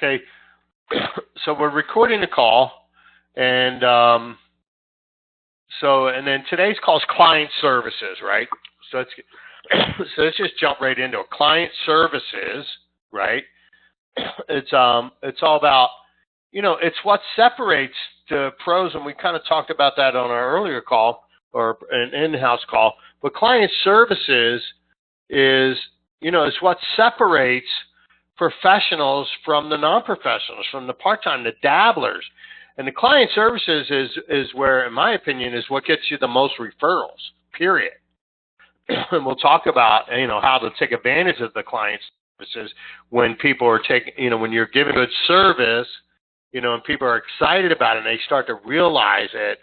Okay, so we're recording the call, and and then today's call is client services, right? So let's just jump right into it. Client services, right? It's all about, it's what separates the pros, and we kind of talked about that on our earlier call or an in-house call. But client services is what separates professionals from the non-professionals, from the part-time, the dabblers. And the client services is where, in my opinion, is what gets you the most referrals, period. And we'll talk about, how to take advantage of the client services when people are when you're giving good service, and people are excited about it and they start to realize it,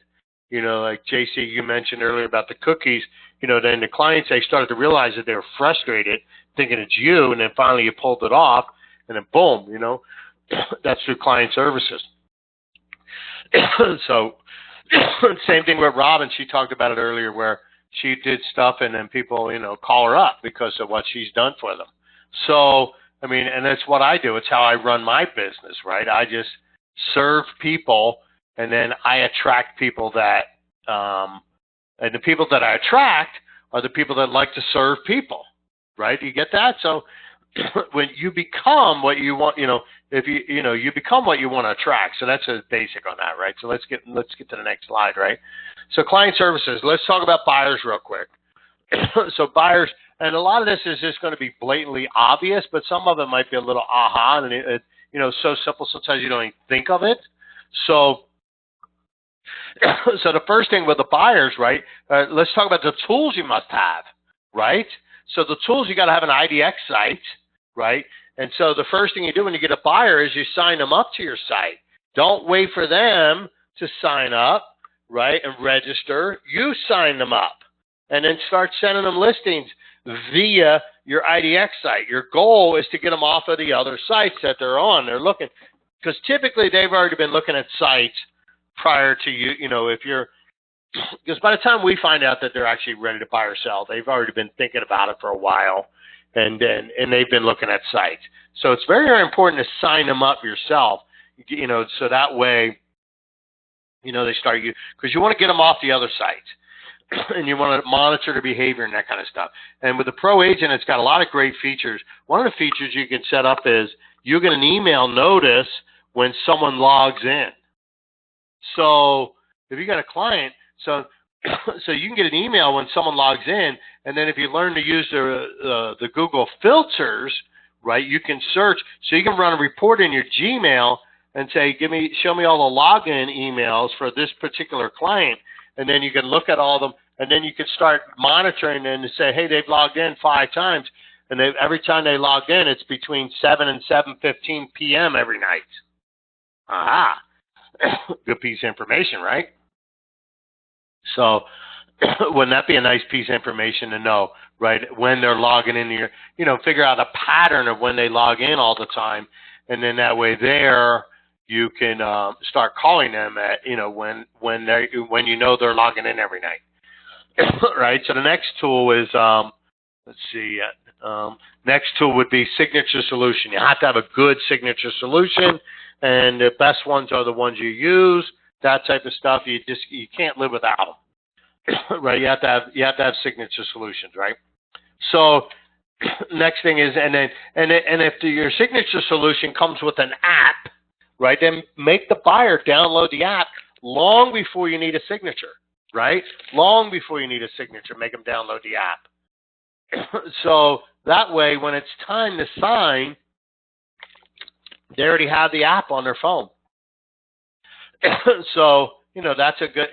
like JC, you mentioned earlier about the cookies, then the clients, they started to realize that they were frustrated, thinking it's you, and then finally you pulled it off, and then boom, that's through client services. So same thing with Robin. She talked about it earlier where she did stuff and then people, call her up because of what she's done for them. So, and that's what I do. It's how I run my business, right? I just serve people, and then I attract people that, and the people that I attract are the people that like to serve people, right? You get that? So when you become what you want, if you become what you want to attract. So that's a basic on that, right? So let's get to the next slide, right? So client services. Let's talk about buyers real quick. So buyers, and a lot of this is just going to be blatantly obvious, but some of it might be a little aha, and it so simple sometimes you don't even think of it. So the first thing with the buyers, right? Let's talk about the tools you must have, right? So the tools, you got to have an IDX site, right? And so the first thing you do when you get a buyer is you sign them up to your site. Don't wait for them to sign up, right, and register. You sign them up and then start sending them listings via your IDX site. Your goal is to get them off of the other sites that they're on. They're looking, because typically they've already been looking at sites prior to you, because by the time we find out that they're actually ready to buy or sell, they've already been thinking about it for a while, and they've been looking at sites. So it's very, very important to sign them up yourself, so that way, they start you, because you want to get them off the other sites, and you want to monitor the behavior and that kind of stuff. And with the Pro Agent, it's got a lot of great features. One of the features you can set up is you get an email notice when someone logs in. So if you got a client, so you can get an email when someone logs in, and then if you learn to use the Google filters, right, you can search. So you can run a report in your Gmail and say, show me all the login emails for this particular client, and then you can look at all of them, and then you can start monitoring and say, hey, they've logged in 5 times, and every time they log in, it's between 7 and 7:15 p.m. every night. Aha. Good piece of information, right? So wouldn't that be a nice piece of information to know, right? When they're logging in here, figure out a pattern of when they log in all the time. And then that way you can start calling them at, when they're logging in every night. Right? So the next tool is, next tool would be signature solution. You have to have a good signature solution. And the best ones are the ones you use, that type of stuff. You can't live without them, right? You have to have signature solutions, right? So next thing is, and if your signature solution comes with an app, right? Then make the buyer download the app long before you need a signature, right? Long before you need a signature, make them download the app. So that way, when it's time to sign, they already have the app on their phone. So, that's a good,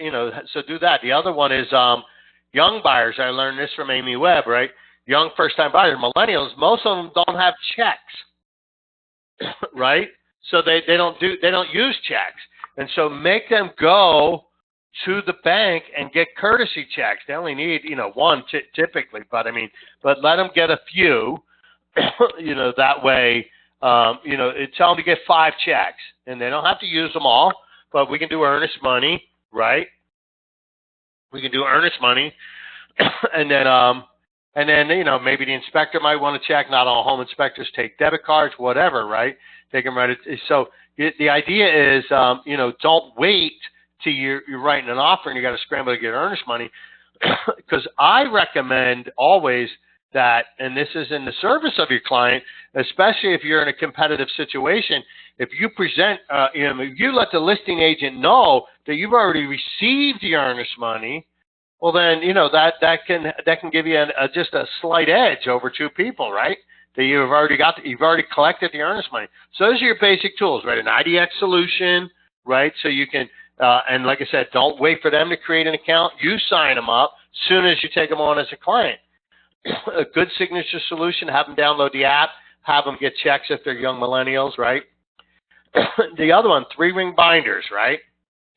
so do that. The other one is young buyers. I learned this from Amy Webb, right? Young first-time buyers, millennials, most of them don't have checks, right? So they don't use checks. And so make them go to the bank and get courtesy checks. They only need, one typically, but let them get a few, that way, tell them to get 5 checks, and they don't have to use them all, but we can do earnest money, right? We can do earnest money, and then maybe the inspector might want to check. Not all home inspectors take debit cards, whatever, right? Take them right. So the idea is, don't wait till you're writing an offer and you got to scramble to get earnest money. Because I recommend always that, and this is in the service of your client, especially if you're in a competitive situation, if you present, if you let the listing agent know that you've already received the earnest money, well then, that can give you just a slight edge over two people, right? That you've already collected the earnest money. So those are your basic tools, right? An IDX solution, right? So you can, and like I said, don't wait for them to create an account. You sign them up as soon as you take them on as a client. A good signature solution, have them download the app, have them get checks if they're young millennials, right? The other one, 3-ring binders, right?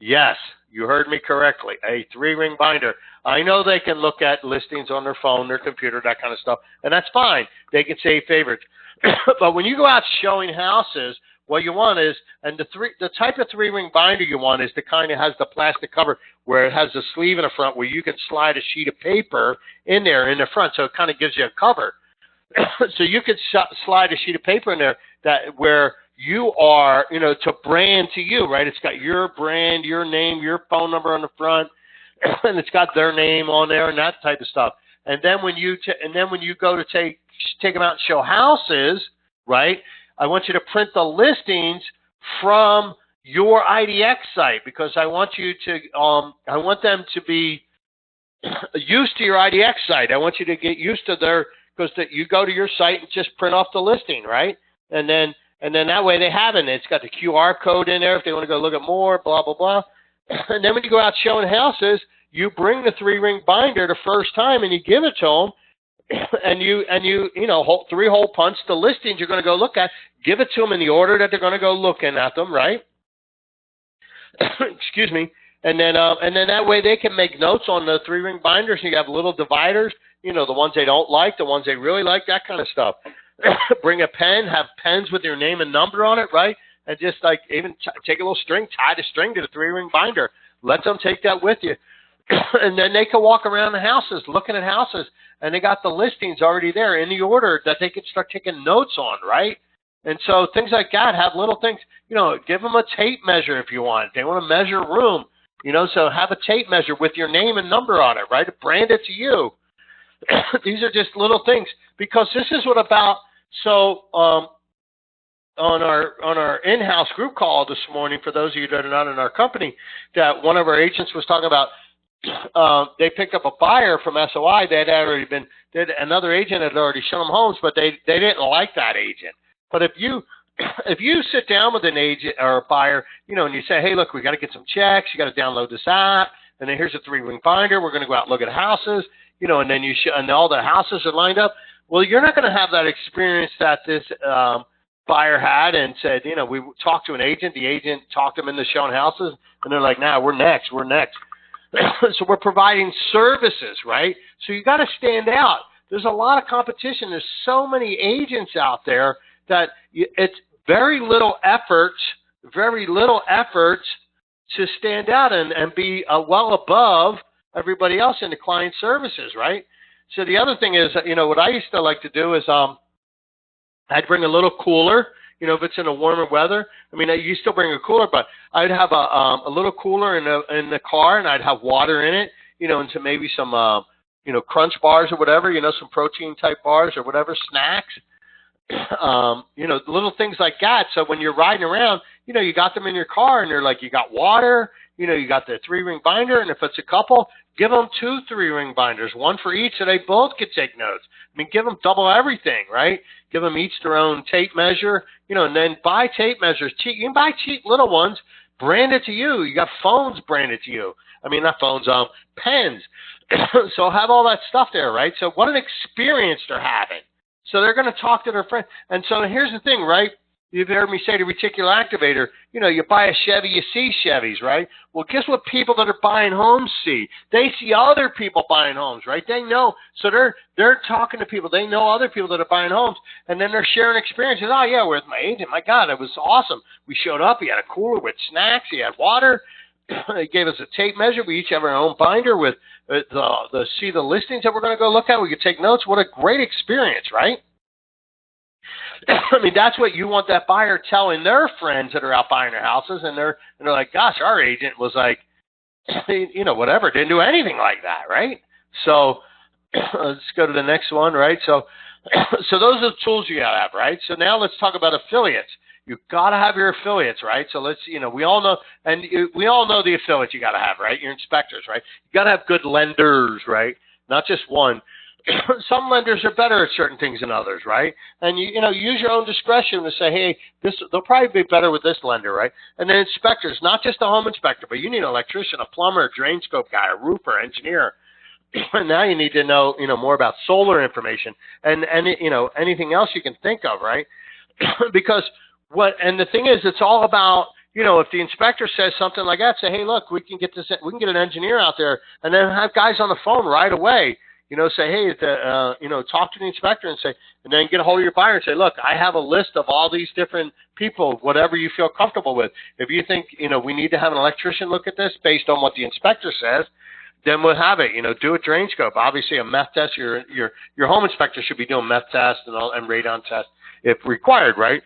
Yes, you heard me correctly. A 3-ring binder. I know they can look at listings on their phone, their computer, that kind of stuff, and that's fine. They can save favorites. But when you go out showing houses, what you want is, and the type of 3-ring binder you want is the kind that has the plastic cover where it has a sleeve in the front where you can slide a sheet of paper in there in the front, so it kind of gives you a cover. So you could slide a sheet of paper in there where you are, to brand to you, right? It's got your brand, your name, your phone number on the front, and it's got their name on there and that type of stuff. And then when you go to take them out and show houses, right? I want you to print the listings from your IDX site because I want them to be used to your IDX site. I want you to get used to because you go to your site and just print off the listing, right? And then that way they have it. It's got the QR code in there if they want to go look at more, blah, blah, blah. And then when you go out showing houses, you bring the 3-ring binder the first time and you give it to them. And you 3-hole punch the listings you're going to go look at, give it to them in the order that they're going to go looking at them, right? Excuse me. And then that way they can make notes on the 3-ring binders. You have little dividers, the ones they don't like, the ones they really like, that kind of stuff. Bring a pen, have pens with your name and number on it, right? And just even take a little string, tie the string to the 3-ring binder. Let them take that with you. And then they can walk around the houses, looking at houses, and they got the listings already there in the order that they can start taking notes on, right? And so things like that, have little things, give them a tape measure if you want. If they want to measure a room, so have a tape measure with your name and number on it, right? Brand it to you. These are just little things because this is what about, so on our in-house group call this morning, for those of you that are not in our company, that one of our agents was talking about, they picked up a buyer from SOI. Another agent had already shown them homes, but they didn't like that agent. But if you sit down with an agent or a buyer, and you say, hey, look, we got to get some checks. You got to download this app, and then here's a 3-ring binder. We're going to go out and look at houses, and then and all the houses are lined up. Well, you're not going to have that experience that this buyer had and said, we talked to an agent. The agent talked them into showing houses, and they're like, nah, we're next. So we're providing services, right? So you got to stand out. There's a lot of competition. There's so many agents out there that it's very little effort to stand out and be well above everybody else in the client services, right? So the other thing is, what I used to like to do is I'd bring a little cooler. If it's in the warmer weather, you still bring a cooler, but I'd have a little cooler in the car, and I'd have water in it, and maybe some, crunch bars or whatever, some protein type bars or whatever, snacks, little things like that. So when you're riding around, you got them in your car, and they're like, you got water, you got the 3-ring binder, and if it's a couple, give them 2 3-ring binders, one for each, so they both could take notes. Give them double everything, right? Give them each their own tape measure, and then buy tape measures. You can buy cheap little ones, brand it to you. You got phones branded to you. Not phones, pens. So have all that stuff there, right? So what an experience they're having. So they're going to talk to their friends. And so here's the thing, right? You've heard me say the reticular activator, you buy a Chevy, you see Chevys, right? Well, guess what people that are buying homes see? They see other people buying homes, right? They know. So they're talking to people. They know other people that are buying homes, and then they're sharing experiences. Oh, yeah, we're with my agent. My God, it was awesome. We showed up. He had a cooler with snacks. He had water. He gave us a tape measure. We each have our own binder with see the listings that we're going to go look at. We could take notes. What a great experience, right? I mean, that's what you want that buyer telling their friends that are out buying their houses, and they're like, gosh, our agent was like, whatever, didn't do anything like that, right? So let's go to the next one, right? So those are the tools you gotta have, right? So now let's talk about affiliates. You gotta have your affiliates, right? So let's, we all know, and we all know the affiliates you gotta have, right? Your inspectors, right? You gotta have good lenders, right? Not just one. Some lenders are better at certain things than others, right? And you use your own discretion to say, hey, they'll probably be better with this lender, right? And then inspectors, not just a home inspector, but you need an electrician, a plumber, a drain scope guy, a roofer, engineer. And now you need to know, more about solar information and anything else you can think of, right? Because and the thing is, it's all about, if the inspector says something like that, say, hey, look, we can get an engineer out there, and then have guys on the phone right away. Say, hey, talk to the inspector and then get a hold of your buyer and say, look, I have a list of all these different people, whatever you feel comfortable with. If you think, we need to have an electrician look at this based on what the inspector says, then we'll have it. Do a drain scope. Obviously, a meth test. Your home inspector should be doing meth tests and radon tests if required, right?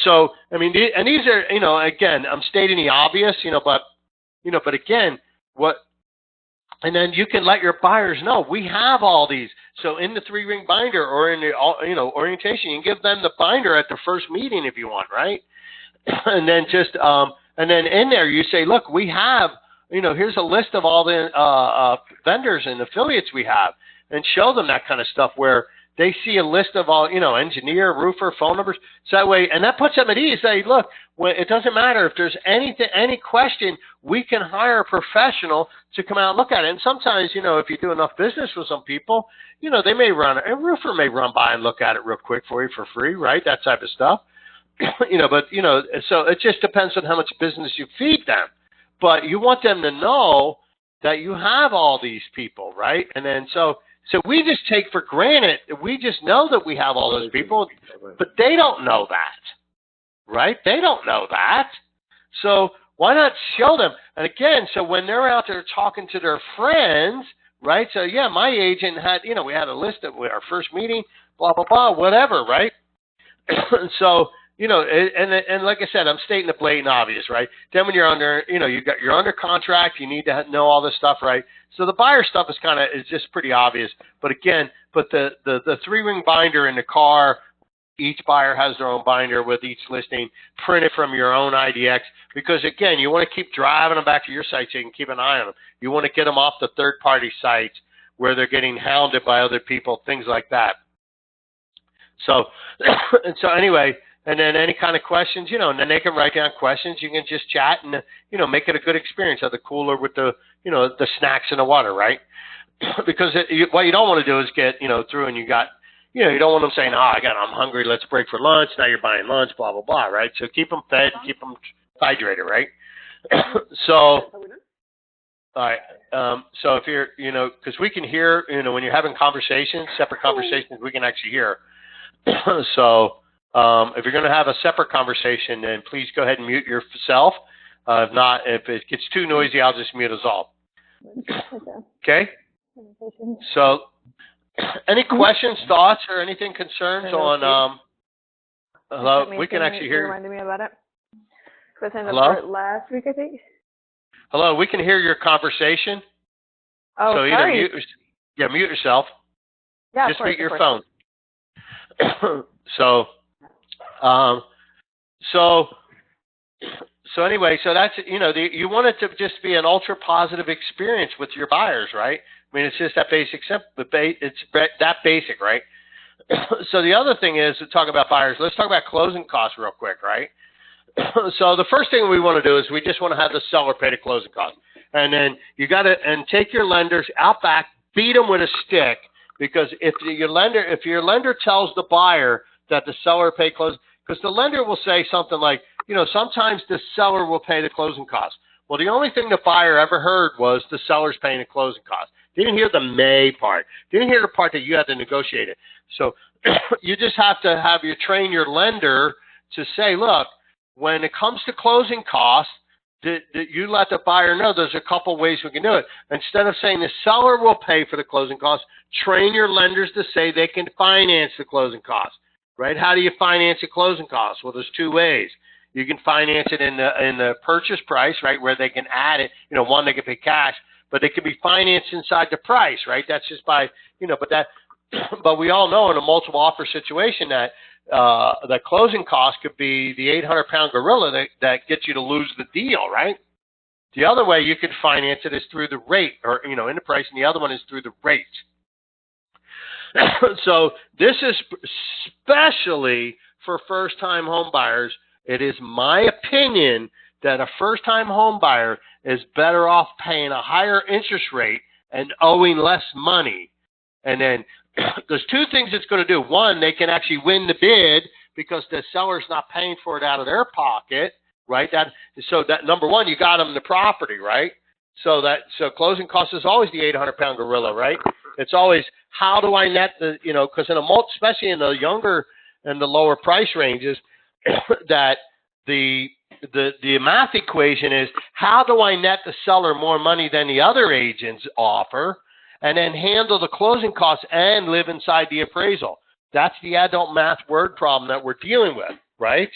So, I mean, and these are, again, I'm stating the obvious, but again, and then you can let your buyers know we have all these. So in the 3-ring binder or in the orientation, you can give them the binder at the first meeting if you want, right? And then and then in there you say, look, we have, here's a list of all the vendors and affiliates we have, and show them that kind of stuff where they see a list of all, engineer, roofer, phone numbers. So that way, and that puts them at ease. Say, look, it doesn't matter if there's any question, we can hire a professional to come out and look at it. And sometimes, if you do enough business with some people, they may a roofer may run by and look at it real quick for you for free, right? That type of stuff. But, so it just depends on how much business you feed them. But you want them to know that you have all these people, right? And then so we just take for granted, we just know that we have all those people, but they don't know that, right? They don't know that. So why not show them? And again, so when they're out there talking to their friends, right? So yeah, my agent had, we had a list of our first meeting, blah, blah, blah, whatever, right? So, and like I said, I'm stating the blatant obvious, right? Then when you're under, you're under contract, you need to know all this stuff, right? So the buyer stuff is just pretty obvious. But again, the 3-ring binder in the car, each buyer has their own binder with each listing printed from your own IDX, because again, you want to keep driving them back to your site so you can keep an eye on them. You want to get them off the third-party sites where they're getting hounded by other people, things like that. So, and so anyway. And then any kind of questions, and then they can write down questions. You can just chat and, make it a good experience. Have the cooler with the, the snacks and the water, right? Because what you don't want to do is get, through and you got, you don't want them saying, I'm hungry, let's break for lunch. Now you're buying lunch, blah, blah, blah, right? So keep them fed, keep them hydrated, right? So, all right. So if you're, because we can hear, when you're having conversations, separate conversations, we can actually hear. So, if you're going to have a separate conversation, then please go ahead and mute yourself. If not, if it gets too noisy, I'll just mute us all. Okay? So, any questions, thoughts, or anything concerns on, hello? We can actually hear you. Reminded me about it. I signed up Hello? for it last week, I think. Hello, we can hear your conversation. Oh, so sorry. Either mute yourself. Yeah, just of course, mute your of course. phone. So anyway, so that's, you want it to just be an ultra positive experience with your buyers, right? I mean, it's just that basic, it's that basic, right? So the other thing is to talk about buyers. Let's talk about closing costs real quick, right? So the first thing we want to do is we just want to have the seller pay the closing costs. And then you got to, and take your lenders out back, beat them with a stick, because if your lender tells the buyer that the seller pay closing, because the lender will say something like, sometimes the seller will pay the closing costs. Well, the only thing the buyer ever heard was the seller's paying the closing costs. Didn't hear the may part. Didn't hear the part that you had to negotiate it. So you just have to train your lender to say, look, when it comes to closing costs, you let the buyer know there's a couple ways we can do it. Instead of saying the seller will pay for the closing costs, train your lenders to say they can finance the closing costs. right? How do you finance the closing costs? Well, there's two ways. You can finance it in the purchase price, right, where they can add it. One, they can pay cash, but they can be financed inside the price, right? That's just by, but we all know in a multiple offer situation that the closing cost could be the 800-pound gorilla that gets you to lose the deal, right? The other way you could finance it is through the rate, or in the price, and the other one is through the rate. So this is especially for first-time home buyers. It is my opinion that a first-time home buyer is better off paying a higher interest rate and owing less money. And then there's two things it's going to do. One, they can actually win the bid because the seller's not paying for it out of their pocket, right? So that number one, you got them the property, right? So closing cost is always the 800-pound gorilla, right? It's always how do I net because especially in the younger and the lower price ranges, that the math equation is how do I net the seller more money than the other agents offer, and then handle the closing costs and live inside the appraisal. That's the adult math word problem that we're dealing with, right?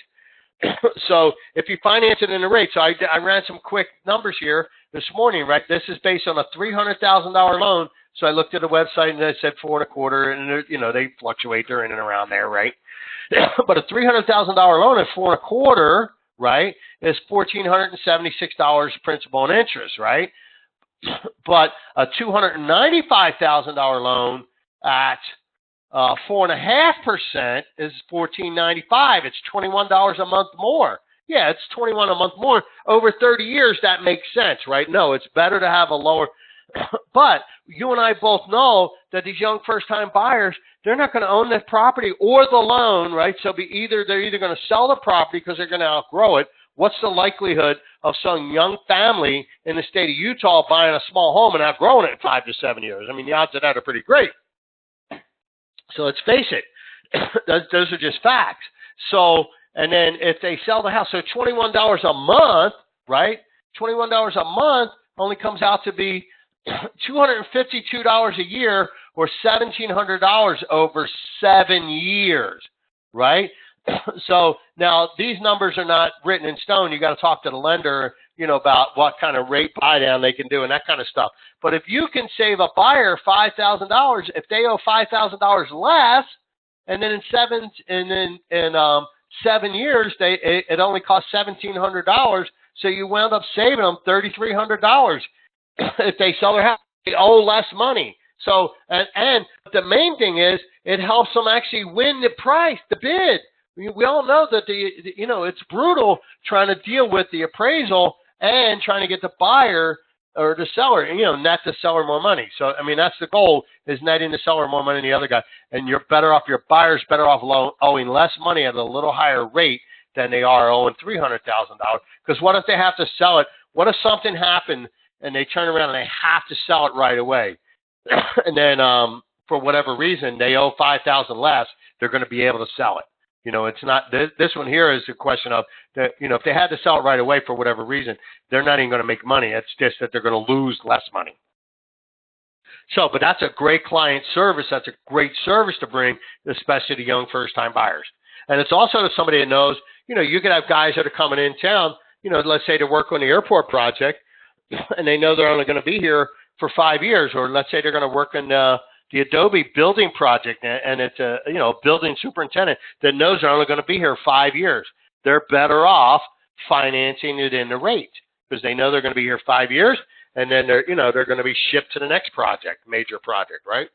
So if you finance it in a rate, so I ran some quick numbers here this morning, right? This is based on a $300,000 loan. So I looked at the website and it said 4.25, and they fluctuate. They're in and around there, right? But a $300,000 loan at 4.25, right, is $1,476 principal and interest, right? But a $295,000 loan at 4.5% is $1,495. It's $21 a month more. Yeah, it's $21 a month more. Over 30 years, that makes sense, right? No, it's better to have a lower. But you and I both know that these young first-time buyers, they're not going to own the property or the loan, right? So they're either going to sell the property because they're going to outgrow it. What's the likelihood of some young family in the state of Utah buying a small home and outgrowing it in 5 to 7 years? I mean, the odds of that are pretty great. So let's face it, those are just facts. So, and then if they sell the house, so $21 a month, right? $21 a month only comes out to be $252 a year, or $1,700 over 7 years, right? So now these numbers are not written in stone. You got to talk to the lender, about what kind of rate buy down they can do and that kind of stuff. But if you can save a buyer $5,000, if they owe $5,000 less, and then in 7 years it only costs $1,700, so you wound up saving them $3,300. If they sell their house, they owe less money. So and the main thing is it helps them actually win the price, the bid. We all know that it's brutal trying to deal with the appraisal and trying to get the buyer or the seller, net the seller more money. So, I mean, that's the goal, is netting the seller more money than the other guy. And your buyer's better off owing less money at a little higher rate than they are owing $300,000. Because what if they have to sell it? What if something happened and they turn around and they have to sell it right away? And then for whatever reason, they owe $5,000 less, they're going to be able to sell it. It's not this one here is a question of that. If they had to sell it right away for whatever reason, they're not even going to make money. It's just that they're going to lose less money. So, but that's a great client service. That's a great service to bring, especially to young first-time buyers. And it's also to somebody that knows, you could have guys that are coming in town, let's say to work on the airport project, and they know they're only going to be here for 5 years, or let's say they're going to work in the Adobe building project, and it's a building superintendent that knows they're only going to be here 5 years. They're better off financing it in the rate because they know they're going to be here 5 years, and then they're going to be shipped to the next project, major project, right?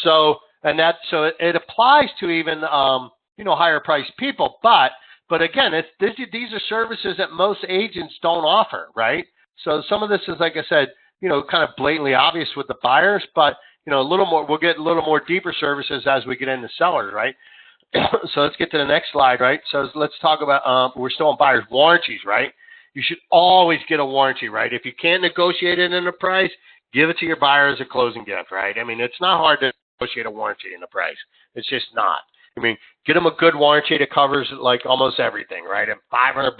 So it applies to even higher priced people, but again, these are services that most agents don't offer, right? So some of this is, like I said, kind of blatantly obvious with the buyers, but a little more, we'll get a little more deeper services as we get into sellers, right? So let's get to the next slide, right? So let's talk about, we're still on buyers' warranties, right? You should always get a warranty, right? If you can't negotiate it in the price, give it to your buyer as a closing gift, right? I mean, it's not hard to negotiate a warranty in the price. It's just not. I mean, get them a good warranty that covers like almost everything, right? And $500.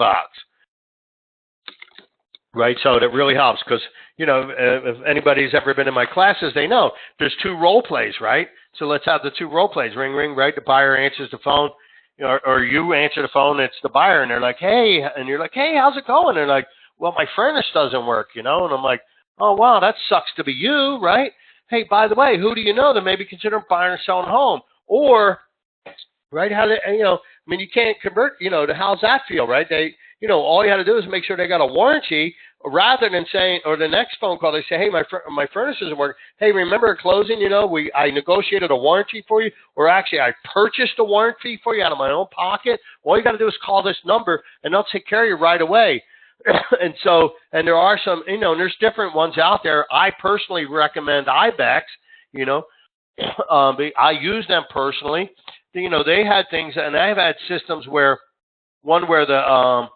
Right, so that really helps because, if anybody's ever been in my classes, they know there's 2 role plays, right? So let's have the two role plays. Ring, ring, right? The buyer answers the phone, or you answer the phone. It's the buyer, and they're like, hey, and you're like, hey, how's it going? They're like, well, my furnace doesn't work, and I'm like, oh, wow, that sucks to be you, right? Hey, by the way, who do you know that maybe consider buying or selling a home? Or, right, I mean, you can't convert, how's that feel, right? All you had to do is make sure they got a warranty rather than saying, or the next phone call, they say, hey, my furnace isn't working. Hey, remember at closing, I negotiated a warranty for you, or actually I purchased a warranty for you out of my own pocket. All you got to do is call this number and they'll take care of you right away. And there are some, there's different ones out there. I personally recommend IBEX, I use them personally. They had things, and I've had systems where the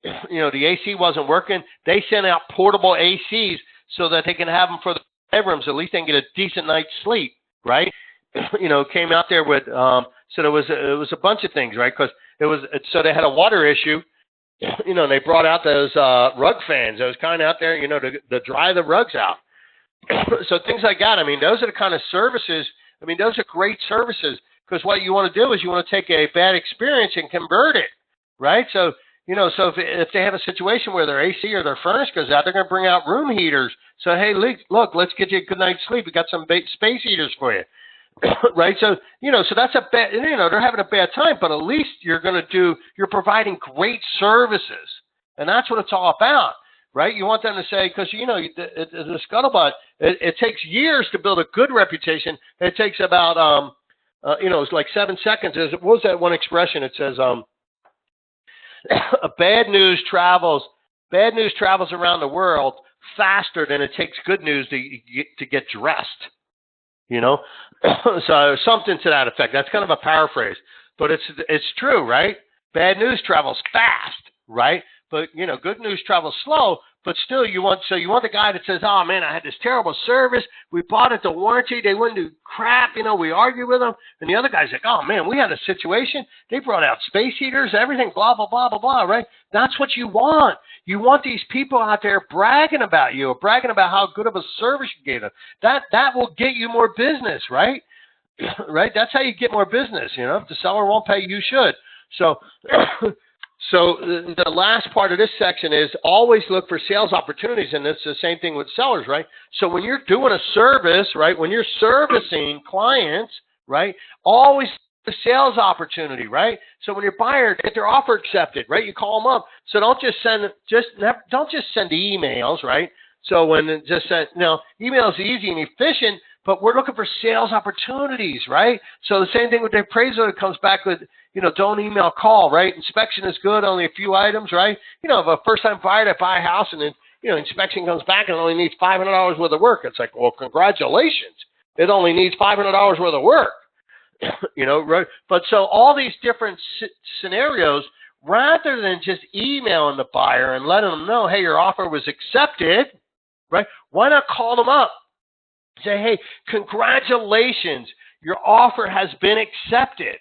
the AC wasn't working. They sent out portable ACs so that they can have them for the bedrooms. At least they can get a decent night's sleep, right? Came out there with so it was a bunch of things, right? Because so they had a water issue. They brought out those rug fans. Those kind out there, to dry the rugs out. So things like that. I mean, those are the kind of services. I mean, those are great services, because what you want to do is you want to take a bad experience and convert it, right? So, so if they have a situation where their AC or their furnace goes out, they're going to bring out room heaters. So, hey, look, let's get you a good night's sleep. We got some space heaters for you, right? So, so that's a bad, they're having a bad time, but at least you're providing great services. And that's what it's all about, right? You want them to say, because, the scuttlebutt, it takes years to build a good reputation. It takes about, it's like 7 seconds. What was that one expression? It says, bad news travels around the world faster than it takes good news to get dressed. So something to that effect. That's kind of a paraphrase, but it's true, right? Bad news travels fast, right? But good news travels slow. But still, you want the guy that says, oh man, I had this terrible service. We bought it to warranty. They wouldn't do crap. We argued with them. And the other guy's like, oh man, we had a situation. They brought out space heaters, everything, blah, blah, blah, blah, blah, right? That's what you want. You want these people out there bragging about you, or bragging about how good of a service you gave them. That will get you more business, right? Right? That's how you get more business. If the seller won't pay, you should. So the last part of this section is always look for sales opportunities, and it's the same thing with sellers, right? So when you're doing a service, right, when you're servicing clients, right, always a sales opportunity, right? So when your buyer get their offer accepted, right, you call them up. So don't just send emails, right? So when email is easy and efficient, but we're looking for sales opportunities, right? So the same thing with the appraisal that comes back with, don't email, call, right? Inspection is good, only a few items, right? If a first-time buyer that buy a house and then, inspection comes back and only needs $500 worth of work, it's like, well, congratulations. It only needs $500 worth of work, right? But so all these different scenarios, rather than just emailing the buyer and letting them know, hey, your offer was accepted, right? Why not call them up? Say, hey, congratulations, your offer has been accepted.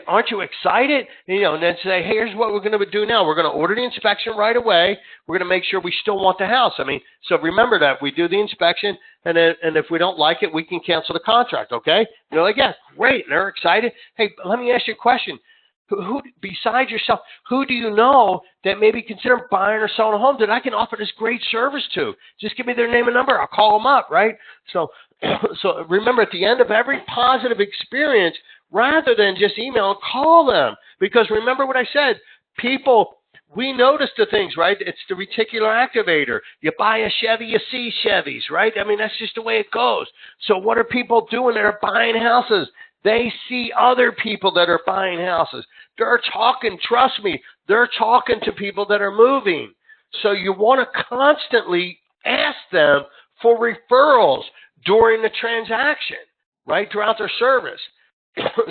Aren't you excited? And then say, hey, here's what we're going to do now. We're going to order the inspection right away. We're going to make sure we still want the house. I mean, so remember that we do the inspection, and if we don't like it, we can cancel the contract. Okay? They're like, yeah, great. And they're excited. Hey, let me ask you a question. Who besides yourself, who do you know that maybe consider buying or selling a home that I can offer this great service to? Just give me their name and number. I'll call them up, right? So remember, at the end of every positive experience, rather than just email, call them. Because remember what I said, people, we notice the things, right? It's the reticular activator. You buy a Chevy, you see Chevys, right? I mean, that's just the way it goes. So what are people doing that are buying houses? They see other people that are buying houses. They're talking, trust me, they're talking to people that are moving. So you want to constantly ask them for referrals during the transaction, right, throughout their service.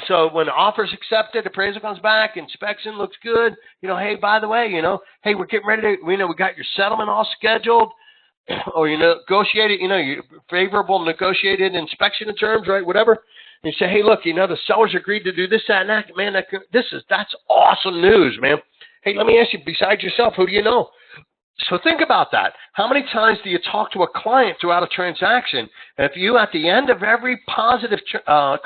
So when the offer's accepted, appraisal comes back, inspection looks good, hey, by the way, hey, we're getting ready to, we got your settlement all scheduled, or negotiated, your favorable negotiated inspection terms, right, whatever. And you say, hey, look, the sellers agreed to do this, that, and that. Man, that's awesome news, man. Hey, let me ask you, besides yourself, who do you know? So think about that. How many times do you talk to a client throughout a transaction? And if you, at the end of every positive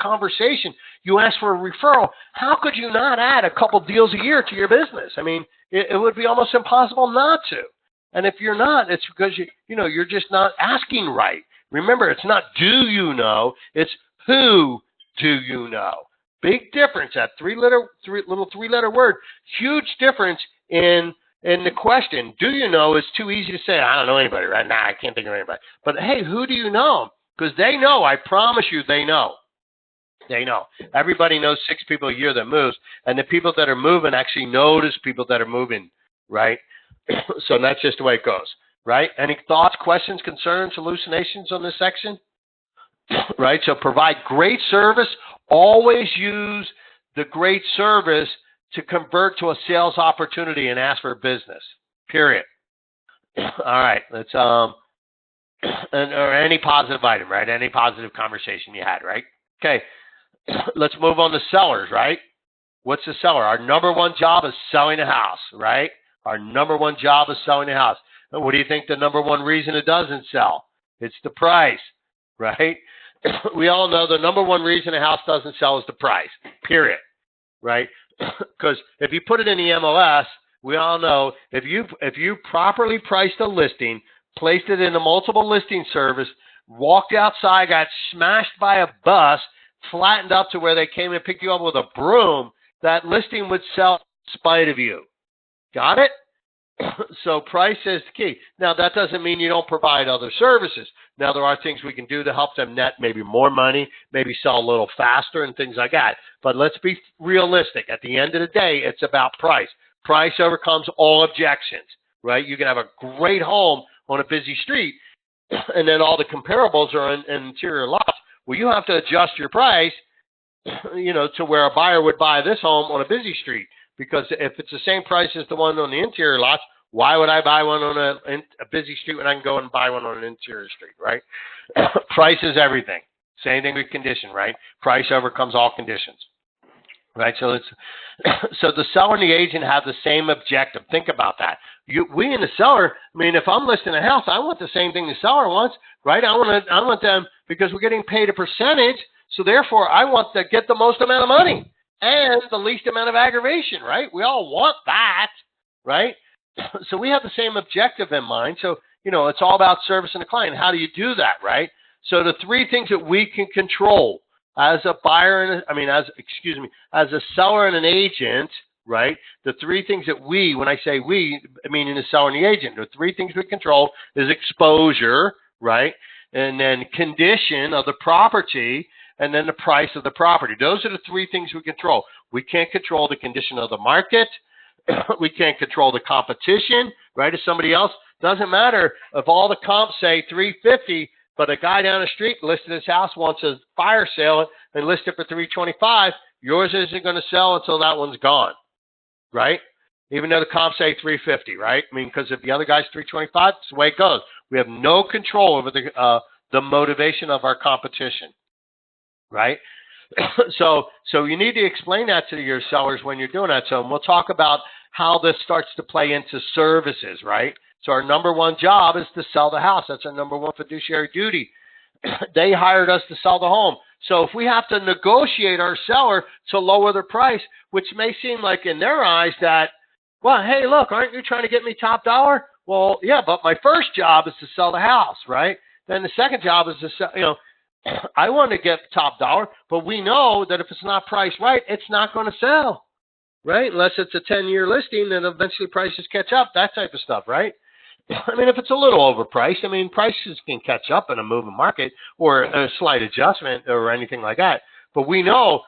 conversation, you ask for a referral, how could you not add a couple deals a year to your business? I mean, it would be almost impossible not to. And if you're not, it's because you're just not asking right. Remember, it's not do you know, it's who do you know. Big difference. That little three-letter word. Huge difference in the question. Do you know is too easy to say. I don't know anybody right now. I can't think of anybody. But hey, who do you know? Because they know. I promise you, they know. They know. Everybody knows 6 people a year that moves, and the people that are moving actually notice people that are moving, right? So that's just the way it goes, right? Any thoughts, questions, concerns, hallucinations on this section? Right? So provide great service. Always use the great service to convert to a sales opportunity and ask for business. Period. All right. Let's or any positive item, right? Any positive conversation you had, right? Okay. Let's move on to sellers, right? What's the seller? Our number one job is selling a house, right? Our number one job is selling a house. And what do you think the number one reason it doesn't sell? It's the price, right? We all know the number one reason a house doesn't sell is the price, period, right? Because if you put it in the MLS, we all know if you properly priced a listing, placed it in a multiple listing service, walked outside, got smashed by a bus, flattened up to where they came and picked you up with a broom, that listing would sell in spite of you. Got it? So price is the key. Now, that doesn't mean you don't provide other services. Now, there are things we can do to help them net maybe more money, maybe sell a little faster and things like that. But let's be realistic. At the end of the day, it's about price. Price overcomes all objections, right? You can have a great home on a busy street, and then all the comparables are in interior lots. Well, you have to adjust your price, to where a buyer would buy this home on a busy street. Because if it's the same price as the one on the interior lots, why would I buy one on a busy street when I can go and buy one on an interior street, right? Price is everything. Same thing with condition, right? Price overcomes all conditions, right? So the seller and the agent have the same objective. Think about that. We and the seller, I mean, if I'm listing a house, I want the same thing the seller wants, right? I want them, because we're getting paid a percentage, so therefore I want to get the most amount of money and the least amount of aggravation, right? We all want that, right? So we have the same objective in mind. So, it's all about servicing the client. How do you do that, right? So the 3 things that we can control as a buyer as a seller and an agent, right? The 3 things that when I say we, meaning the seller and the agent, the 3 things we control is exposure, right? And then condition of the property, and then the price of the property. Those are the 3 things we control. We can't control the condition of the market. We can't control the competition, right? If somebody else, doesn't matter if all the comps say 350, but a guy down the street listed his house, wants a fire sale and listed it for 325, yours isn't going to sell until that one's gone, right? Even though the comps say 350, right? I mean, because if the other guy's 325, that's the way it goes. We have no control over the motivation of our competition. Right? So you need to explain that to your sellers when you're doing that. So we'll talk about how this starts to play into services, right? So our number one job is to sell the house. That's our number one fiduciary duty. They hired us to sell the home. So if we have to negotiate our seller to lower the price, which may seem like in their eyes that, well, hey, look, aren't you trying to get me top dollar? Well, yeah, but my first job is to sell the house, right? Then the second job is to sell, I want to get top dollar, but we know that if it's not priced right, it's not going to sell, right? Unless it's a 10-year listing, then eventually prices catch up, that type of stuff, right? I mean, if it's a little overpriced, prices can catch up in a moving market or a slight adjustment or anything like that. But we know,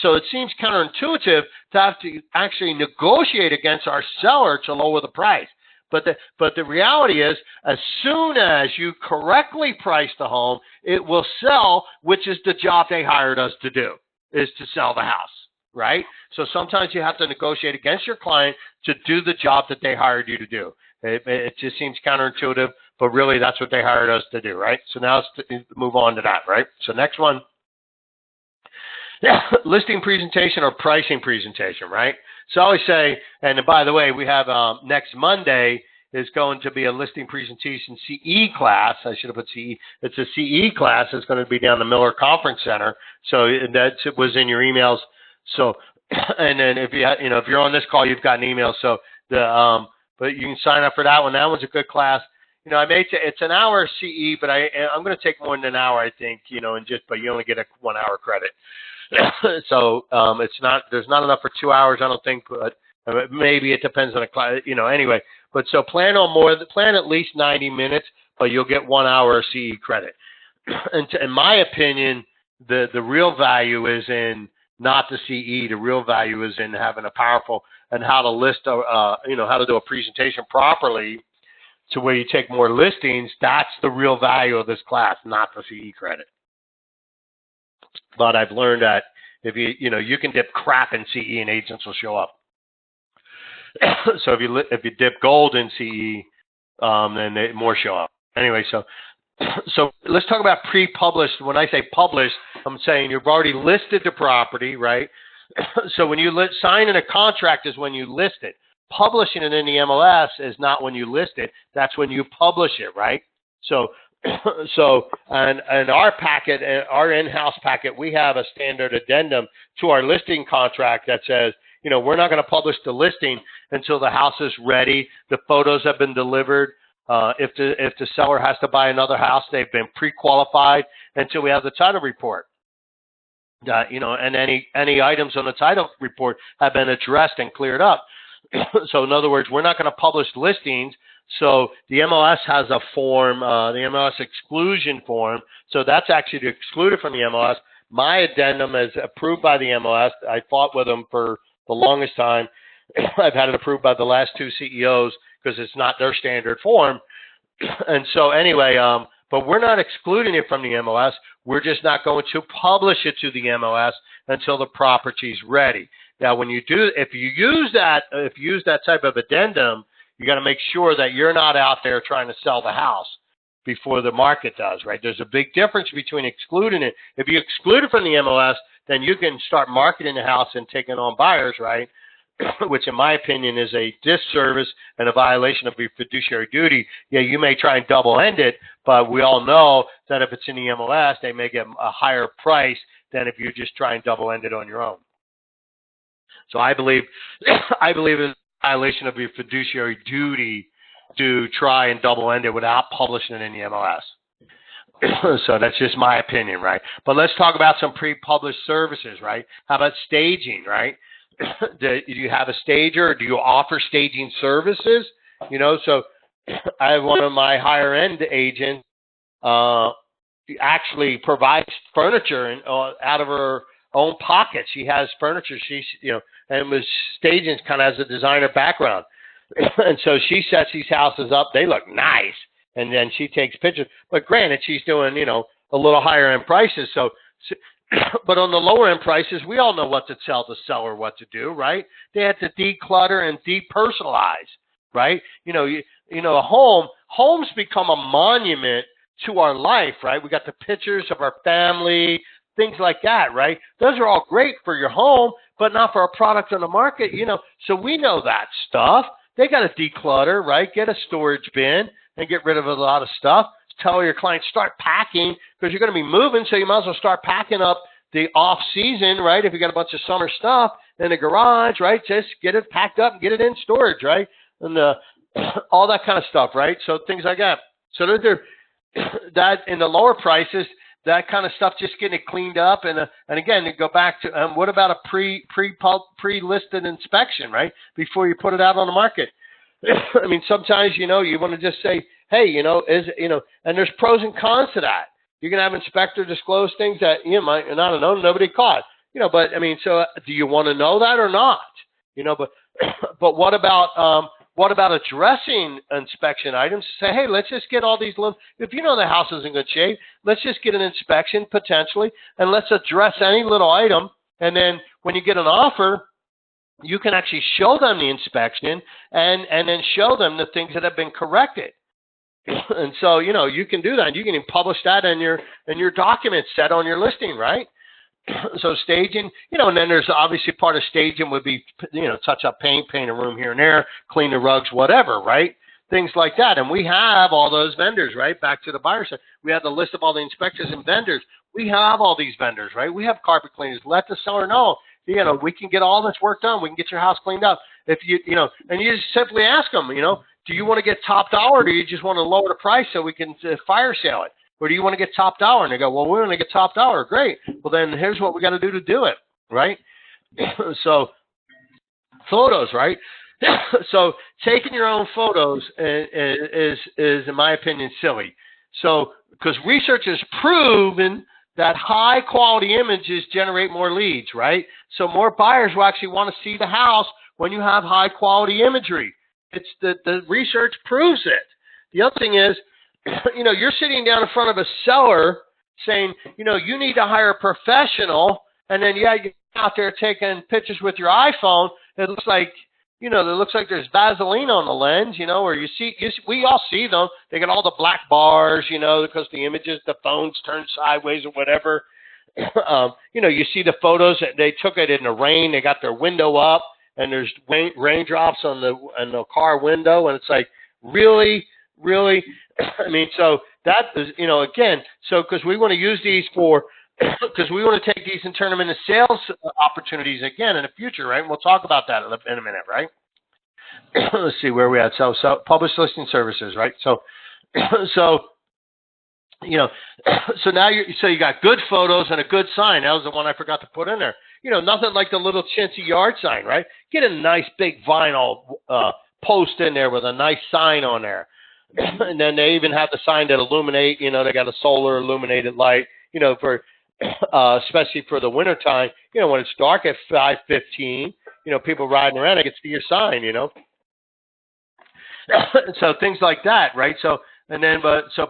so it seems counterintuitive to have to actually negotiate against our seller to lower the price. But the reality is, as soon as you correctly price the home, it will sell, which is the job they hired us to do, is to sell the house, right? So sometimes you have to negotiate against your client to do the job that they hired you to do. It just seems counterintuitive, but really that's what they hired us to do, right? So now let's move on to that, right? So next one. Yeah, listing presentation or pricing presentation, right? So I always say, and by the way, we have next Monday is going to be a listing presentation CE class. I should have put CE. It's a CE class. It's going to be down the Miller Conference Center. So that was in your emails. So, and then if if you're on this call, you've got an email. So but you can sign up for that one. That one's a good class. I may say it's an hour CE, but I'm going to take more than an hour, I think. But you only get a 1 hour credit. So there's not enough for 2 hours, I don't think, but maybe it depends on the class, anyway. But so plan at least 90 minutes, but you'll get 1 hour CE credit. And in my opinion, the real value is in not the CE. The real value is in having a powerful and how to list, how to do a presentation properly to where you take more listings. That's the real value of this class, not the CE credit. But I've learned that if you can dip crap in CE and agents will show up. So if you dip gold in CE, then more show up. Anyway, so let's talk about pre-published. When I say published, I'm saying you've already listed the property, right? So when you signing a contract is when you list it. Publishing it in the MLS is not when you list it. That's when you publish it, right? So and our packet, our in-house packet, we have a standard addendum to our listing contract that says, we're not going to publish the listing until the house is ready, the photos have been delivered. If the seller has to buy another house, they've been pre-qualified until we have the title report. And any items on the title report have been addressed and cleared up. So in other words, we're not going to publish listings. So the MLS has a form, the MLS exclusion form. So that's actually to exclude it from the MLS. My addendum is approved by the MLS. I fought with them for the longest time. I've had it approved by the last two CEOs because it's not their standard form. And so anyway, but we're not excluding it from the MLS. We're just not going to publish it to the MLS until the property's ready. Now, if you use that type of addendum, you got to make sure that you're not out there trying to sell the house before the market does, right? There's a big difference between excluding it. If you exclude it from the MLS, then you can start marketing the house and taking on buyers, right? Which in my opinion is a disservice and a violation of your fiduciary duty. Yeah, you may try and double end it, but we all know that if it's in the MLS, they may get a higher price than if you just try and double end it on your own. So I believe it's a violation of your fiduciary duty to try and double end it without publishing it in the MLS. So that's just my opinion, right? But let's talk about some pre-published services, right? How about staging, right? Do you have a stager? Do you offer staging services? So I have one of my higher end agents actually provides furniture out of her own pocket. She has furniture. And was staging kind of has a designer background. And so she sets these houses up. They look nice. And then she takes pictures. But granted, she's doing, a little higher end prices. But on the lower end prices, we all know what to tell the seller what to do, right? They have to declutter and depersonalize, right? Homes become a monument to our life, right? We got the pictures of our family, things like that, right? Those are all great for your home, but not for a product on the market, So we know that stuff. They got to declutter, right? Get a storage bin and get rid of a lot of stuff. Tell your clients start packing because you're going to be moving, so you might as well start packing up the off season, right? If you got a bunch of summer stuff in the garage, right? Just get it packed up and get it in storage, right? And all that kind of stuff, right? So things like that. So that in the lower prices, that kind of stuff, just getting it cleaned up. And again, to go back to what about a pre-listed inspection, right? Before you put it out on the market. I mean, sometimes, you want to just say, hey, and there's pros and cons to that. You can have inspector disclose things that you might not know, nobody caught, but I mean, so do you want to know that or not? But what about addressing inspection items? Say, hey, let's just get all these little, if the house is in good shape, let's just get an inspection potentially, and let's address any little item. And then when you get an offer, you can actually show them the inspection and then show them the things that have been corrected. And so, you can do that. You can even publish that in your document set on your listing, right? So staging, and then there's obviously part of staging would be, touch up paint a room here and there, clean the rugs, whatever, right? things like that. And we have all those vendors, right? Back to the buyer side. We have the list of all the inspectors and vendors. We have all these vendors, right? We have carpet cleaners. Let the seller know, we can get all this work done. We can get your house cleaned up. If and you just simply ask them, do you want to get top dollar, or do you just want to lower the price so we can fire sale it? Or do you want to get top dollar? And they go, well, we want to get top dollar. Great. Well, then here's what we got to do it, right? So photos, right? So taking your own photos is, in my opinion, silly. So because research has proven that high quality images generate more leads, right? So more buyers will actually want to see the house when you have high quality imagery. It's the research proves it. The other thing is, you're sitting down in front of a seller saying, you need to hire a professional, and then you're out there taking pictures with your iPhone. It looks like, there's Vaseline on the lens, or we all see them. They got all the black bars, because the images, the phone's turned sideways or whatever. You see the photos that they took it in the rain. They got their window up, and there's raindrops on the car window, and it's like, really? I mean, so that is, again, so because we want to use these because we want to take these and turn them into sales opportunities again in the future, right? And we'll talk about that in a minute, right? Let's see where we at. So published listing services, right? So now you got good photos and a good sign. That was the one I forgot to put in there. Nothing like the little chintzy yard sign, right? Get a nice big vinyl post in there with a nice sign on there. And then they even have the sign that illuminate, they got a solar illuminated light, for especially for the winter time, when it's dark at 5:15, people riding around, they can see your sign, So things like that, right? So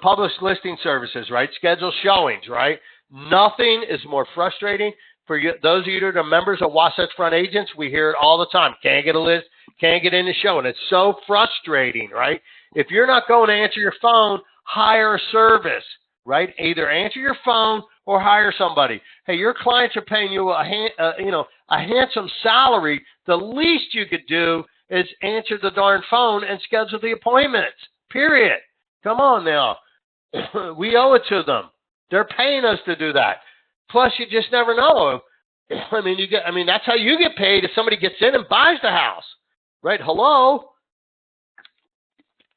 published listing services, right? Schedule showings, right? Nothing is more frustrating for you. Those of you that are members of Wasatch Front Agents, we hear it all the time. Can't get a list, can't get in the show, and it's so frustrating, right? If you're not going to answer your phone, hire a service, right? Either answer your phone or hire somebody. Hey, your clients are paying you a handsome salary. The least you could do is answer the darn phone and schedule the appointments. Period. Come on now. We owe it to them. They're paying us to do that. Plus, you just never know. That's how you get paid if somebody gets in and buys the house, right? Hello.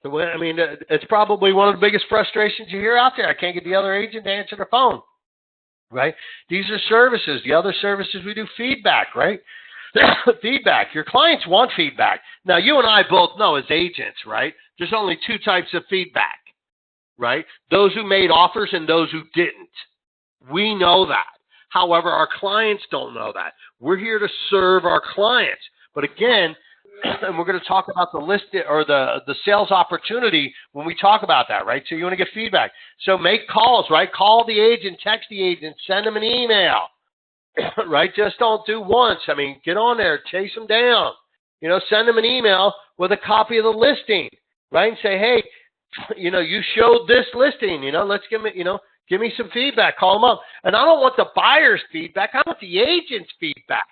It's probably one of the biggest frustrations you hear out there. I can't get the other agent to answer the phone, right? These are services. The other services we do feedback, right? Feedback. Your clients want feedback. Now, you and I both know as agents, right? There's only two types of feedback, right? Those who made offers and those who didn't. We know that. However, our clients don't know that. We're here to serve our clients. But again, and we're going to talk about the list or the sales opportunity when we talk about that, right? So you want to get feedback. So make calls, right? Call the agent, text the agent, send them an email, right? Just don't do once. Get on there, chase them down. Send them an email with a copy of the listing, right? And say, hey, you showed this listing, let's give me some feedback. Call them up. And I don't want the buyer's feedback. I want the agent's feedback.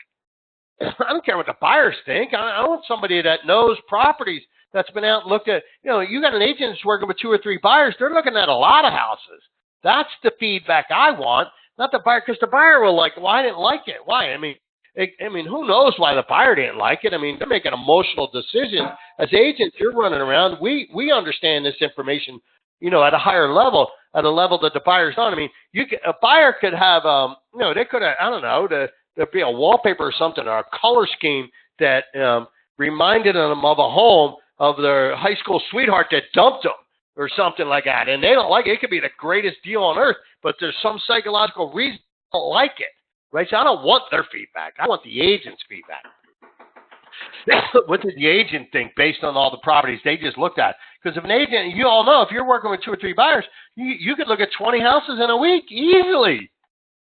I don't care what the buyers think. I want somebody that knows properties, that's been out and looked at. You got an agent that's working with 2 or 3 buyers. They're looking at a lot of houses. That's the feedback I want, not the buyer, because the buyer will well, I didn't like it. Why? Who knows why the buyer didn't like it? They're making emotional decisions. As agents, you're running around. We understand this information, at a higher level, at a level that the buyers don't. A buyer could have, they could have, I don't know, there'd be a wallpaper or something, or a color scheme that reminded them of a home of their high school sweetheart that dumped them or something like that. And they don't like it. It could be the greatest deal on earth, but there's some psychological reason they don't like it, right? So I don't want their feedback. I want the agent's feedback. What did the agent think based on all the properties they just looked at? Because if an agent, you all know, if you're working with 2 or 3 buyers, you could look at 20 houses in a week easily,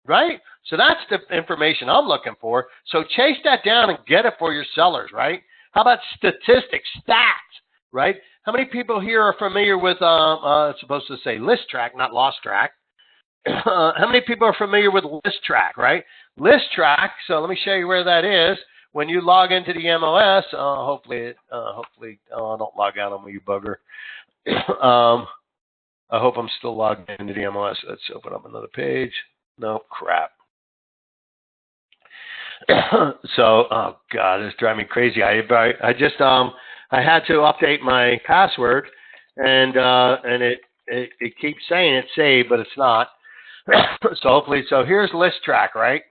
right? So that's the information I'm looking for. So chase that down and get it for your sellers, right? How about statistics, stats, right? How many people here are familiar with, it's supposed to say list track, not lost track. How many people are familiar with list track, right? List track, so let me show you where that is. when you log into the MLS, hopefully, don't log out on me, you bugger. I hope I'm still logged into the MLS. Let's open up another page. No, crap. So, oh God, it's driving me crazy. I just I had to update my password, and it keeps saying it's saved, but it's not. So hopefully, so here's List Track, right?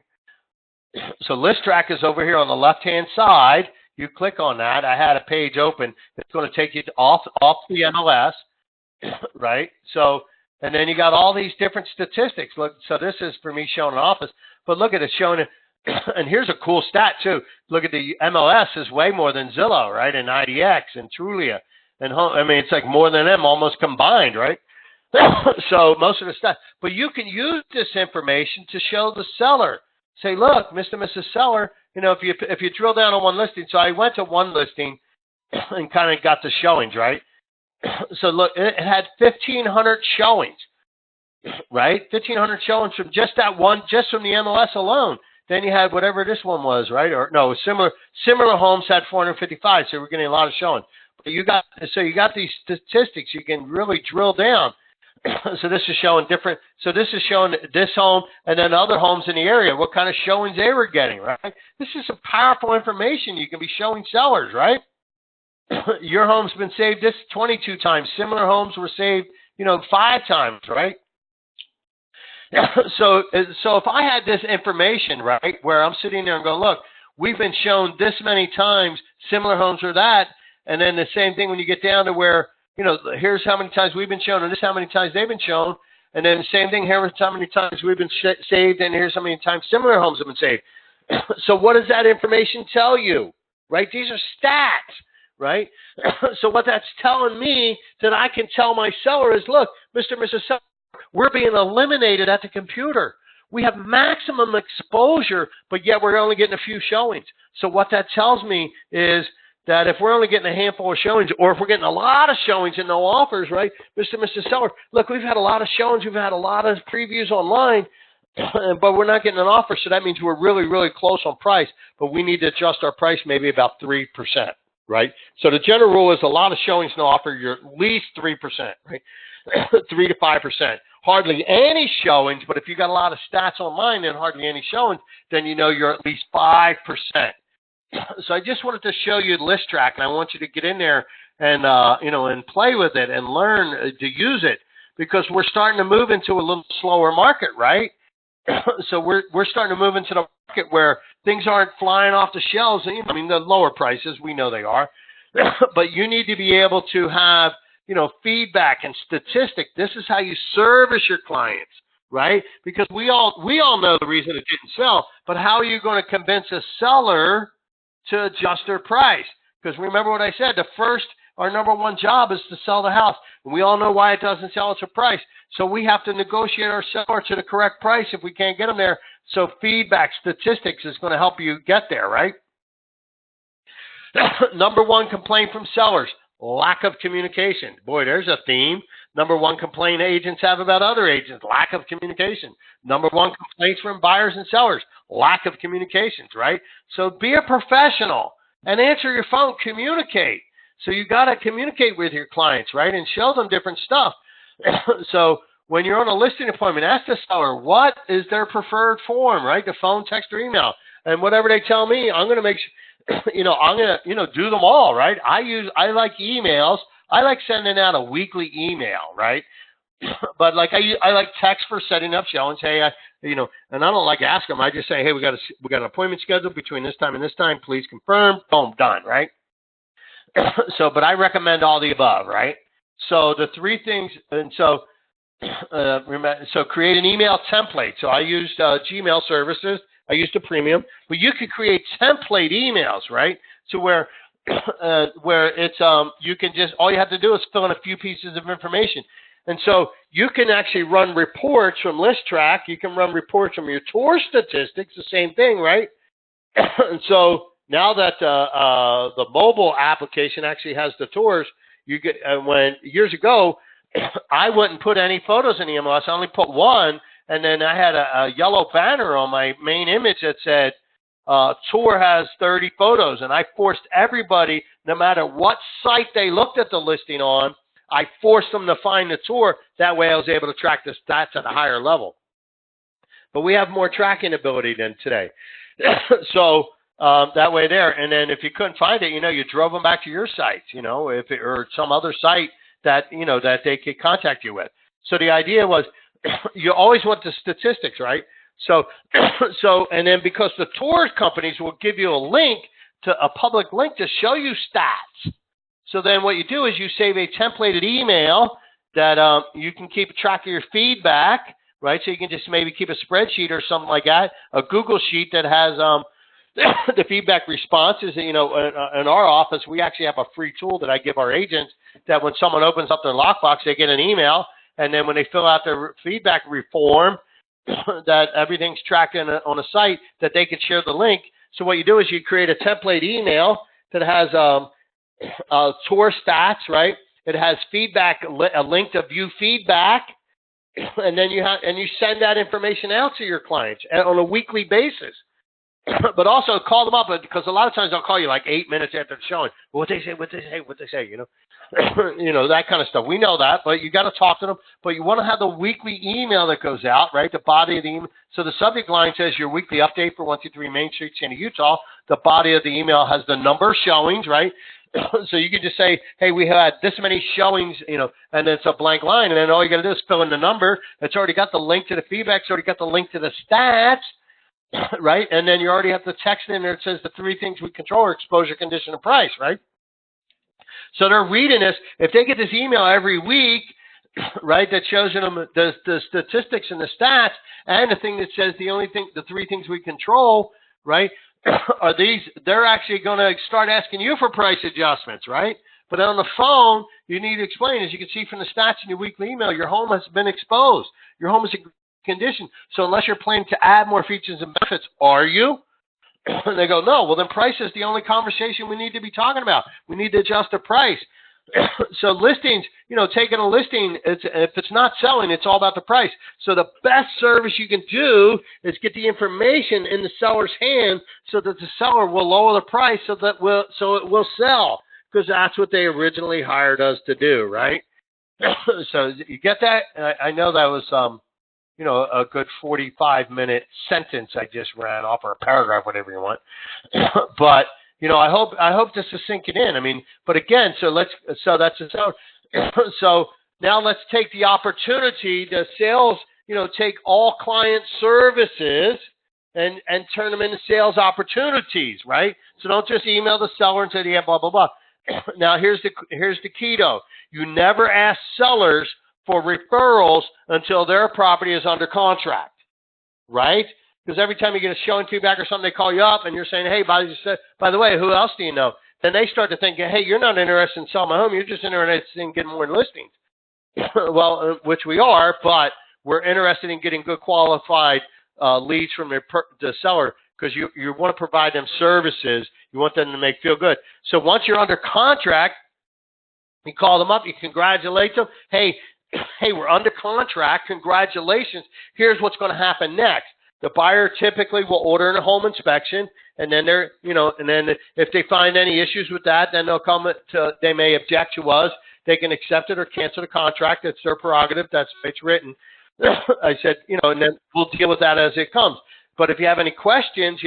So List Track is over here on the left-hand side. You click on that. I had a page open. It's going to take you off the MLS, right? So, and then you got all these different statistics. Look, so this is for me showing an office, but look at it showing it. And here's a cool stat too. Look at the MLS is way more than Zillow, right? And IDX and Trulia, and I mean it's like more than them almost combined, right? So most of the stuff, but you can use this information to show the seller. Say, look, Mr. and Mrs. Seller, you know, if you drill down on one listing. So I went to one listing and kind of got the showings, right? So look, it had 1,500 showings, right? 1,500 showings from just that one, just from the MLS alone. Then you had whatever this one was, right? Or no, similar homes had 455, so we're getting a lot of showing. But you got these statistics. You can really drill down. So this is showing different. So this is showing this home and then other homes in the area, what kind of showings they were getting, right? This is some powerful information you can be showing sellers, right? Your home's been saved this 22 times. Similar homes were saved, 5 times, right? So if I had this information, right, where I'm sitting there and going, look, we've been shown this many times, similar homes or that, and then the same thing when you get down to where, here's how many times we've been shown, and this is how many times they've been shown, and then the same thing, here's how many times we've been saved, and here's how many times similar homes have been saved. So what does that information tell you, right? These are stats, right? So what that's telling me that I can tell my seller is, look, Mr. and Mrs. Seller, we're being eliminated at the computer. We have maximum exposure, but yet we're only getting a few showings. So what that tells me is that if we're only getting a handful of showings, or if we're getting a lot of showings and no offers, right, Mr. and Mrs. Seller, look, we've had a lot of showings, we've had a lot of previews online, but we're not getting an offer, so that means we're really, really close on price, but we need to adjust our price maybe about 3%, right? So the general rule is a lot of showings, no offer, you're at least 3%, right? 3 to 5%. Hardly any showings, but if you got a lot of stats online and hardly any showings, then you're at least 5%. So I just wanted to show you the List Track, and I want you to get in there and and play with it and learn to use it, because we're starting to move into a little slower market, right? So we're starting to move into the market where things aren't flying off the shelves. I mean, the lower prices, we know they are, but you need to be able to have feedback and statistics. This is how you service your clients, right? Because we all know the reason it didn't sell, but how are you going to convince a seller to adjust their price? Because remember what I said, our number one job is to sell the house. And we all know why it doesn't sell at a price. So we have to negotiate our seller to the correct price if we can't get them there. So feedback, statistics is going to help you get there, right? Number one complaint from sellers, lack of communication. Boy, there's a theme. Number one complaint agents have about other agents, lack of communication. Number one complaints from buyers and sellers, lack of communications, right? So be a professional and answer your phone, communicate. So you got to communicate with your clients, right, and show them different stuff. So when you're on a listing appointment, ask the seller, what is their preferred form, right? The phone, text, or email. And whatever they tell me, I'm going to make sure, I'm going to, do them all, right? I like emails. I like sending out a weekly email, right? But like I like text for setting up showings. Hey, and I don't like ask them. I just say, hey, we got an appointment scheduled between this time and this time. Please confirm. Boom, done, right? So, but I recommend all the above, right? So the 3 things, and so create an email template. So I used Gmail services. I used a premium, but you could create template emails, right? So where it's you can just, all you have to do is fill in a few pieces of information. And so you can actually run reports from List Track. You can run reports from your tour statistics, the same thing, right? And so now that the mobile application actually has the tours, you get when years ago, I wouldn't put any photos in the MLS. I only put one, and then I had a yellow banner on my main image that said, tour has 30 photos, and I forced everybody, no matter what site they looked at the listing on, I forced them to find the tour. That way I was able to track the stats at a higher level. But we have more tracking ability than today. So that way there. And then if you couldn't find it, you drove them back to your site, or some other site that, that they could contact you with. So the idea was you always want the statistics, right? So, and then because the tour companies will give you a link to a public link to show you stats. So then what you do is you save a templated email that you can keep track of your feedback, right? So you can just maybe keep a spreadsheet or something like that, a Google sheet that has the feedback responses. In our office, we actually have a free tool that I give our agents that when someone opens up their lockbox, they get an email. And then when they fill out their feedback form, that everything's tracked on a site that they can share the link. So what you do is you create a template email that has tour stats, right? It has feedback, a link to view feedback, and then you send that information out to your clients on a weekly basis. But also call them up, because a lot of times they'll call you like 8 minutes after the showing. What they say, that kind of stuff. We know that, but you got to talk to them. But you want to have the weekly email that goes out, right? The body of the email. So the subject line says your weekly update for 123 Main Street, Sandy, Utah. The body of the email has the number of showings, right? So you can just say, hey, we had this many showings, and then it's a blank line, and then all you got to do is fill in the number. It's already got the link to the feedback. It's already got the link to the stats. Right? And then you already have the text in there that says the 3 things we control are exposure, condition, and price, right? So they're reading this. If they get this email every week, right, that shows them the statistics and the stats, and the thing that says the 3 things we control, right, are these, they're actually going to start asking you for price adjustments, right? But on the phone, you need to explain, as you can see from the stats in your weekly email, your home has been exposed. Your home is condition. So unless you're planning to add more features and benefits, are you? And they go, no. Well, then price is the only conversation we need to be talking about. We need to adjust the price. So listings, taking a listing, if it's not selling, it's all about the price. So the best service you can do is get the information in the seller's hand so that the seller will lower the price so it will sell, because that's what they originally hired us to do, right? So you get that? I know that was a good 45-minute sentence I just ran off, or a paragraph, whatever you want. But I hope this is sinking in. I mean, but again, so that's it. So now let's take the opportunity to sales. Take all client services and turn them into sales opportunities, right? So don't just email the seller and say, yeah, blah blah blah. Now here's the key though. You never ask sellers for referrals until their property is under contract, right? Because every time you get a showing feedback or something, they call you up and you're saying, hey, by the way, who else do you know? Then they start to think, hey, you're not interested in selling my home. You're just interested in getting more listings. Well, which we are, but we're interested in getting good qualified leads from the seller, because you want to provide them services. You want them to feel good. So once you're under contract, you call them up, you congratulate them. Hey, we're under contract. Congratulations. Here's what's going to happen next. The buyer typically will order a home inspection, and then if they find any issues with that, then they may object to us. They can accept it or cancel the contract. It's their prerogative. That's the way it's written. I said, and then we'll deal with that as it comes. But if you have any questions,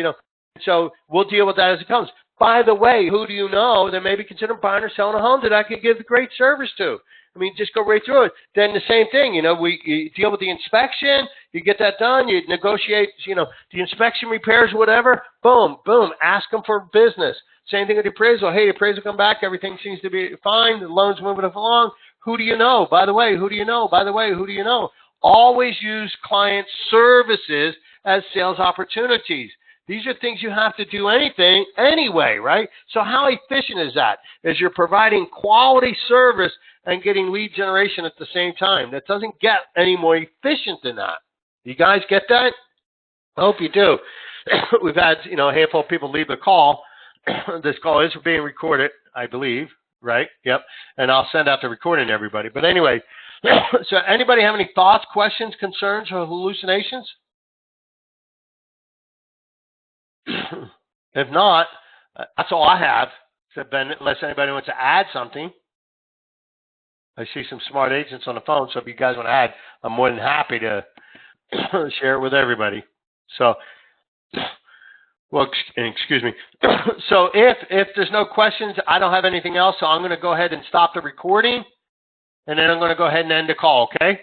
so we'll deal with that as it comes. By the way, who do you know that maybe consider buying or selling a home that I could give great service to? I mean, just go right through it. Then the same thing, you deal with the inspection, you get that done, you negotiate, the inspection, repairs, whatever, boom, ask them for business. Same thing with the appraisal. Hey, the appraisal come back, everything seems to be fine, the loan's moving along. Who do you know? By the way, who do you know? By the way, who do you know? Always use client services as sales opportunities. These are things you have to do anyway, right? So how efficient is that? Is you're providing quality service and getting lead generation at the same time. That doesn't get any more efficient than that. You guys get that? I hope you do. We've had, a handful of people leave the call. This call is being recorded, I believe, right? Yep. And I'll send out the recording to everybody. But anyway, so anybody have any thoughts, questions, concerns, or hallucinations? if not, that's all I have. So Ben, unless anybody wants to add something. I see some smart agents on the phone, so if you guys want to add, I'm more than happy to share it with everybody. So, well, excuse me. So if there's no questions, I don't have anything else, so I'm going to go ahead and stop the recording, and then I'm going to go ahead and end the call, okay?